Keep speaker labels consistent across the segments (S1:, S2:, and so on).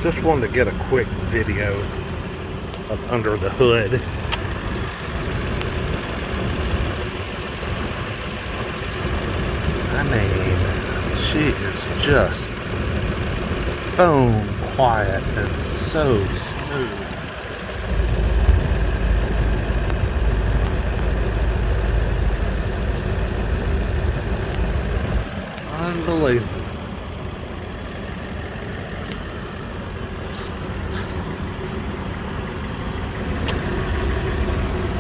S1: Just wanted to get a quick video of under the hood. I mean, she is just bone quiet and so smooth. Unbelievable.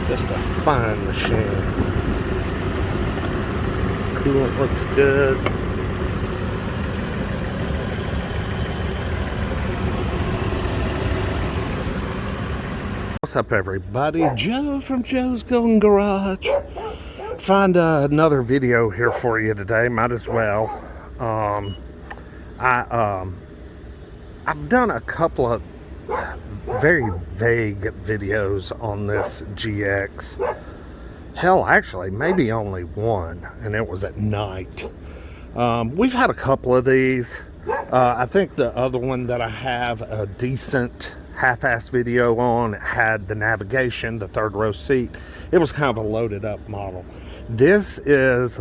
S1: Just a fine machine. Coolant looks good. What's up, everybody? Joe from Joe's Golden Garage. Find another video here for you today. Might as well. I've done a couple of very vague videos on this GX. Hell, actually, maybe only one, and it was at night. We've had a couple of these. I think the other one that I have a decent half-ass video on had the navigation, the third row seat. It was kind of a loaded up model. This is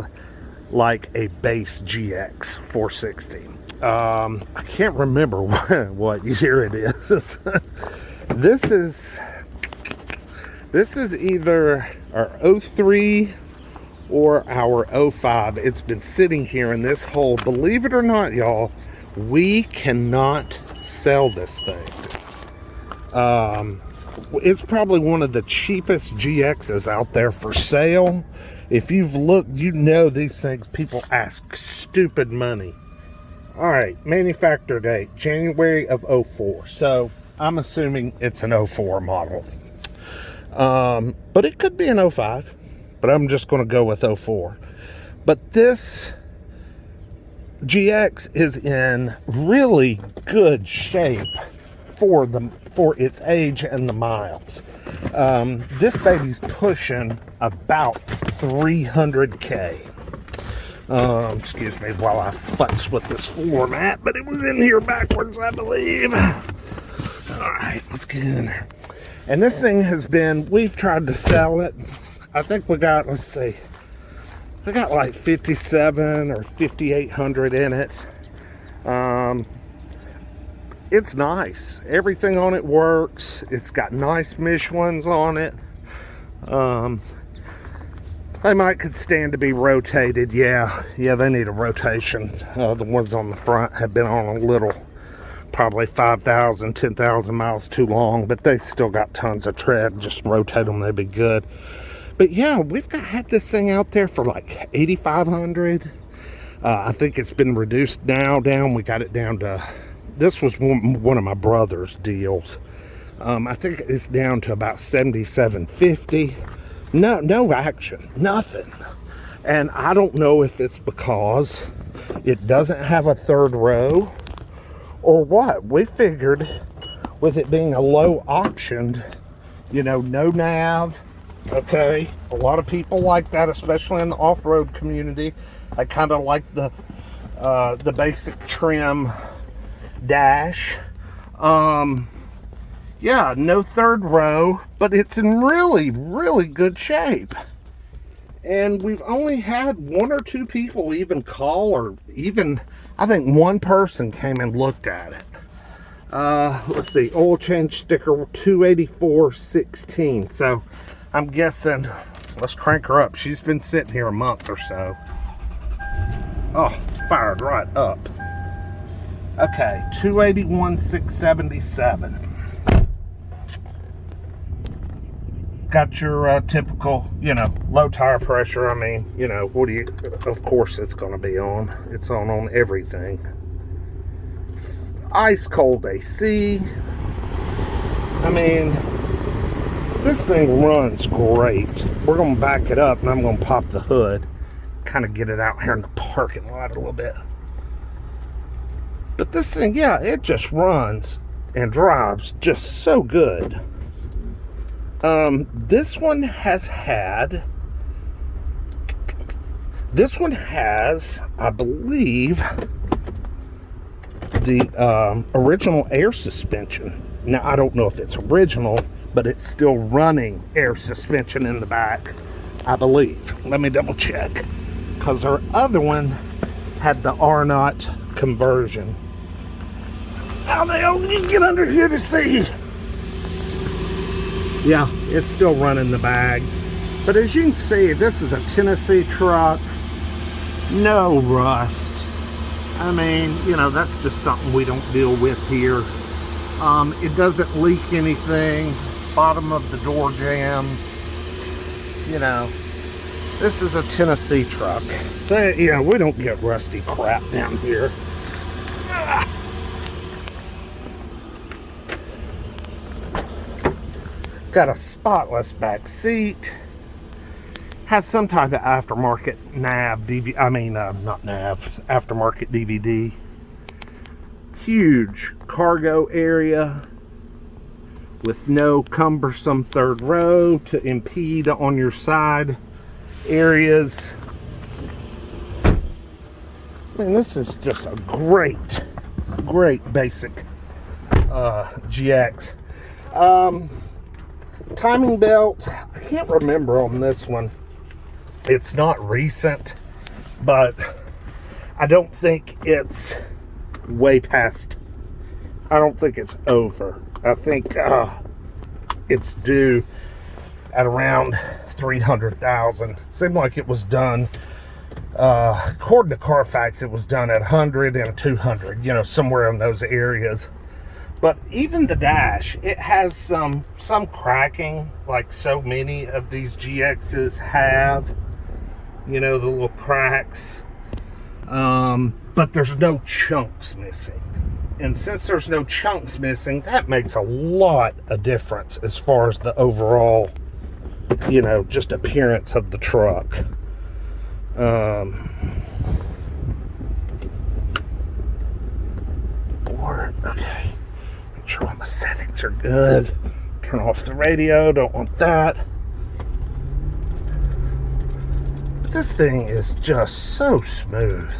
S1: like a base GX 460. I can't remember what year it is. This is either our 03 or our 05. It's been sitting here in this hole. Believe it or not, y'all, we cannot sell this thing. It's probably one of the cheapest GXs out there for sale. If you've looked, you know these things, people ask stupid money. All right, manufacture date, January of 04. So I'm assuming it's an 04 model. But it could be an 05, but I'm just going to go with 04. But this GX is in really good shape for its age and the miles. This baby's pushing about 300K. Excuse me while I futz with this floor mat, but it was in here backwards, I believe. All right, let's get in there. And this thing has been, we've tried to sell it. I think we got, let's see, we got like 57 or 5,800 in it. It's nice. Everything on it works. It's got nice Michelins on it. They could stand to be rotated. Yeah, they need a rotation. The ones on the front have been on a little, probably 5,000, 10,000 miles too long, but they still got tons of tread. Just rotate them, they'd be good. But yeah, we've had this thing out there for like 8,500. I think it's been reduced now down. We got it down to, this was one of my brother's deals. I think it's down to about 7,750. No action, nothing. And I don't know if it's because it doesn't have a third row or what. We figured with it being a low optioned, no nav, okay? A lot of people like that, especially in the off-road community. I kind of like the basic trim dash. Yeah, no third row, but it's in really, really good shape. And we've only had one or two people even call, or even, I think one person came and looked at it. Let's see, oil change sticker 284.16. So I'm guessing, let's crank her up. She's been sitting here a month or so. Oh, fired right up. Okay, 281,677. Got your typical, low tire pressure. I mean, what do you, of course it's going to be on. It's on everything. Ice cold AC. I mean, this thing runs great. We're going to back it up and I'm going to pop the hood. Kind of get it out here in the parking lot a little bit. But this thing, yeah, it just runs and drives just so good. This one has, I believe, the original air suspension. Now, I don't know if it's original, but it's still running air suspension in the back, I believe. Let me double check, because our other one had the R-Knot conversion. How the hell did you get under here to see? Yeah, it's still running the bags. But as you can see, this is a Tennessee truck. No rust. I mean, you know, that's just something we don't deal with here. It doesn't leak anything. Bottom of the door jams. You know, this is a Tennessee truck. Yeah, we don't get rusty crap down here. Got a spotless back seat. Has some type of aftermarket nav DVD. I mean, not nav, aftermarket DVD. Huge cargo area with no cumbersome third row to impede on your side areas. I mean, this is just a great basic GX. Timing belt, I can't remember on this one. It's not recent, but I don't think it's way past. I don't think it's over. I think it's due at around 300,000. Seemed like it was done, according to Carfax, it was done at 100 and 200, you know, somewhere in those areas. But even the dash, it has some cracking, like so many of these GXs have. You know, the little cracks. But there's no chunks missing. And since there's no chunks missing, that makes a lot of difference as far as the overall, you know, just appearance of the truck. Okay. Make sure all my settings are good. Turn off the radio, don't want that. But this thing is just so smooth.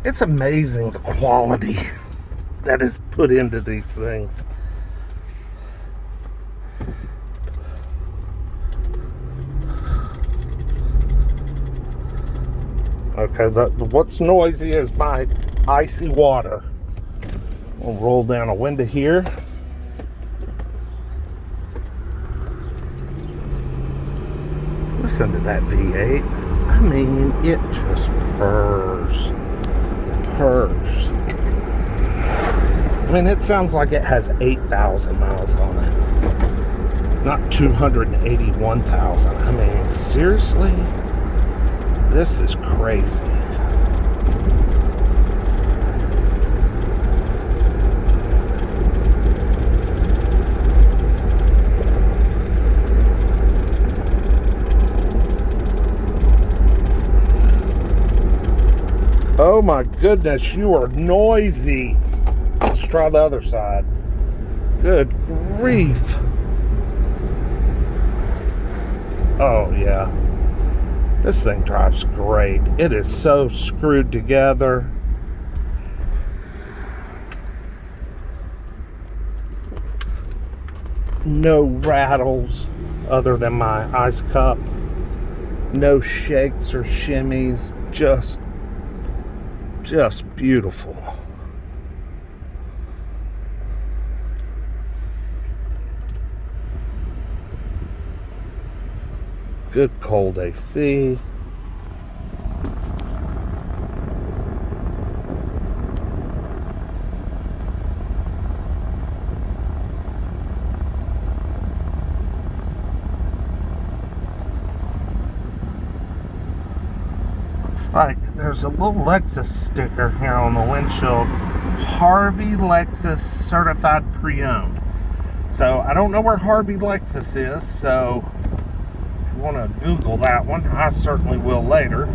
S1: It's amazing the quality that is put into these things. Okay, what's noisy is my icy water. We'll roll down a window here. Listen to that V8. I mean, it just purrs. I mean, it sounds like it has 8,000 miles on it, not 281,000. I mean, seriously? This is crazy. Oh my goodness, you are noisy. Let's try the other side. Good grief. Oh yeah. This thing drives great. It is so screwed together. No rattles other than my ice cup. No shakes or shimmies. Just beautiful. Good cold AC. Looks like there's a little Lexus sticker here on the windshield. Harvey Lexus certified pre-owned. So I don't know where Harvey Lexus is, so if you want to Google that one, I certainly will later.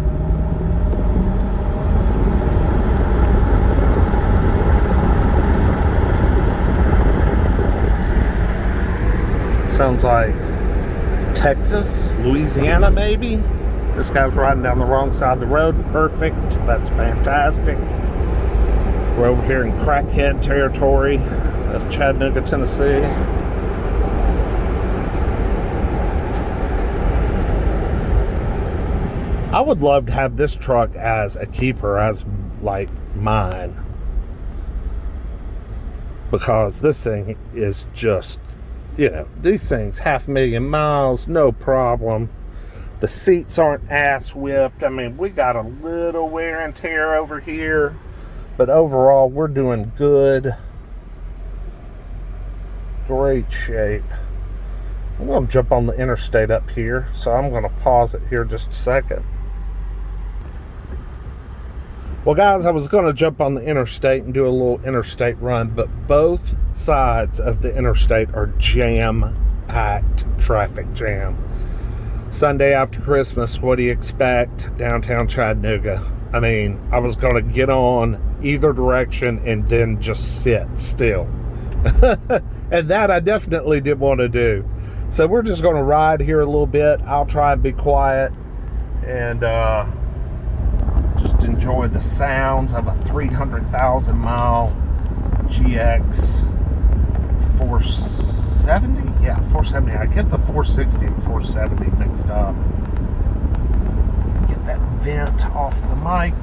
S1: Sounds like Texas, Louisiana maybe. This guy's riding down the wrong side of the road. Perfect. That's fantastic. We're over here in crackhead territory of Chattanooga, Tennessee. I would love to have this truck as a keeper, as like mine, because this thing is just, you know, these things 500,000 miles, no problem. The seats aren't ass whipped. I mean, we got a little wear and tear over here, but overall we're doing good. Great shape. I'm going to jump on the interstate up here, so I'm going to pause it here just a second. Well, guys, I was going to jump on the interstate and do a little interstate run, but both sides of the interstate are jam-packed traffic jam. Sunday after Christmas, what do you expect? Downtown Chattanooga. I mean, I was going to get on either direction and then just sit still. And that I definitely didn't want to do. So we're just going to ride here a little bit. I'll try and be quiet and just enjoy the sounds of a 300,000 mile GX470. Yeah, 470. I get the 460 and 470 mixed up. Get that vent off the mic.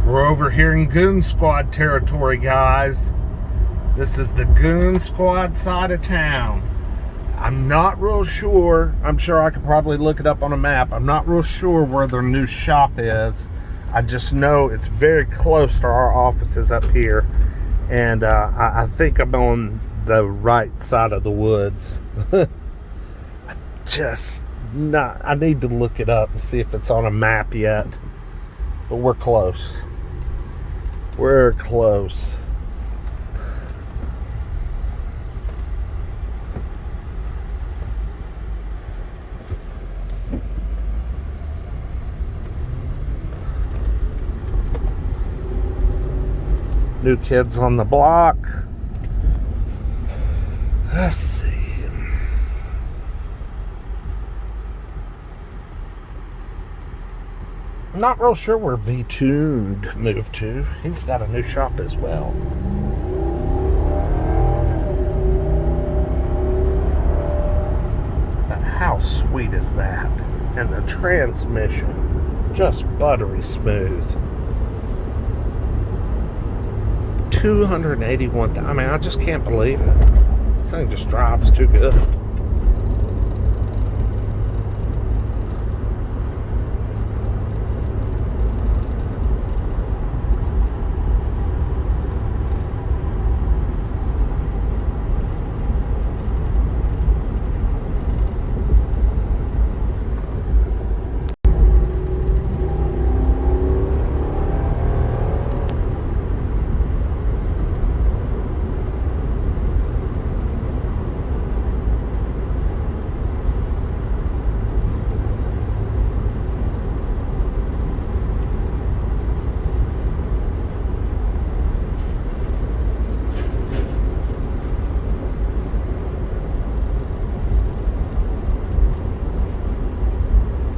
S1: We're over here in Goon Squad territory, guys. This is the Goon Squad side of town. I'm not real sure. I'm sure I could probably look it up on a map. I'm not real sure where their new shop is. I just know it's very close to our offices up here. And I think I'm on the right side of the woods. I need to look it up and see if it's on a map yet. But we're close. We're close. New kids on the block. Let's see. I'm not real sure where V-Tuned moved to. He's got a new shop as well. But how sweet is that? And the transmission, just buttery smooth. 281. I mean, I just can't believe it. This thing just drives too good.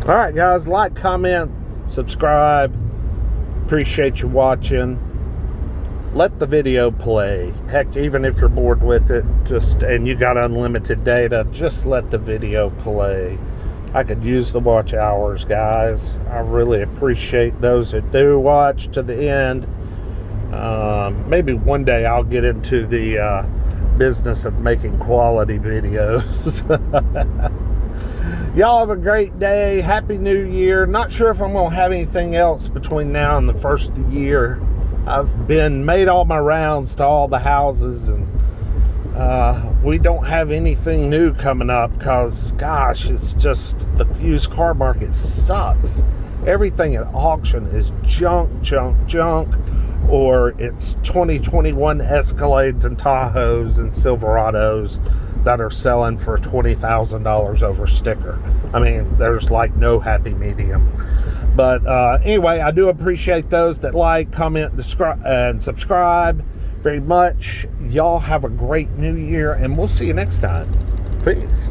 S1: Alright guys, like, comment, subscribe. Appreciate you watching. Let the video play. Heck, even if you're bored with it, and you got unlimited data, just let the video play. I could use the watch hours, guys. I really appreciate those that do watch to the end. Maybe one day I'll get into the business of making quality videos. Y'all have a great day. Happy New Year. Not sure if I'm going to have anything else between now and the first of the year. I've made all my rounds to all the houses, and we don't have anything new coming up because, gosh, it's just the used car market sucks. Everything at auction is junk, or it's 2021 Escalades and Tahoes and Silverados that are selling for $20,000 over sticker. I mean, there's like no happy medium. But anyway, I do appreciate those that like, comment, and subscribe very much. Y'all have a great new year, and we'll see you next time. Peace.